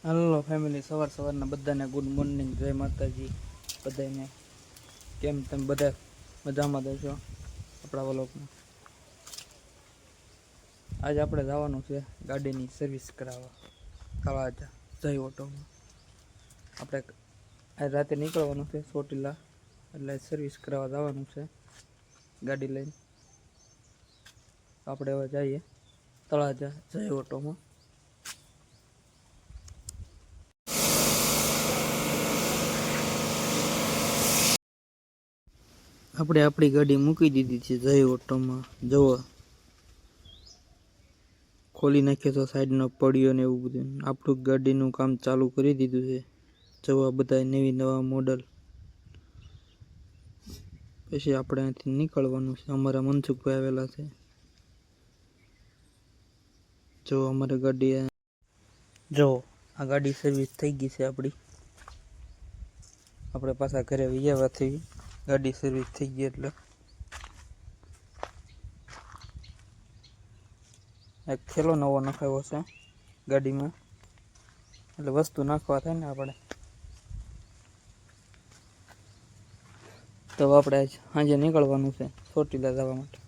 Hello family सवार सवार बधाने गुड मॉर्निंग जय माताजी बधाने केम तम बधा मजा में दो अपना व्लॉग में। आज आपणे जवानुं छे गाडीनी सर्विस कराववा तळाजा जय ऑटो में। आपणे आज राते निकळवानुं छे ચોટીલા એટલે सर्विस कराववा जवानुं छे गाड़ी लईने। आपणे हवे जाईए तळाजा जय ऑटो में। આપણે આપણી ગાડી મૂકી દીધી છે જય ઓટોમાં। જુઓ ખોલી નાખ્યો તો સાઈડનો પડ્યો ને એવું બધું। આપણું ગાડીનું કામ ચાલુ કરી દીધું છે। જુઓ બધા નવા મોડલ। પછી આપણે અહીંથી નીકળવાનું છે। અમારા મનસુખભાઈ આવેલા છે। જો અમારી ગાડી જો આ ગાડી સર્વિસ થઈ ગઈ છે આપણી। આપણે પાછા ઘરે વિયાવા થઈ गाड़ी सर्विस थी गई એટલે एक थेलो नवो नखाव्यो छे गाड़ी में એટલે वस्तु नाखवा थाय ने आपणे। तो आपणे आज सांजे निकळवानुं छे ચોટીલા जवा माटे।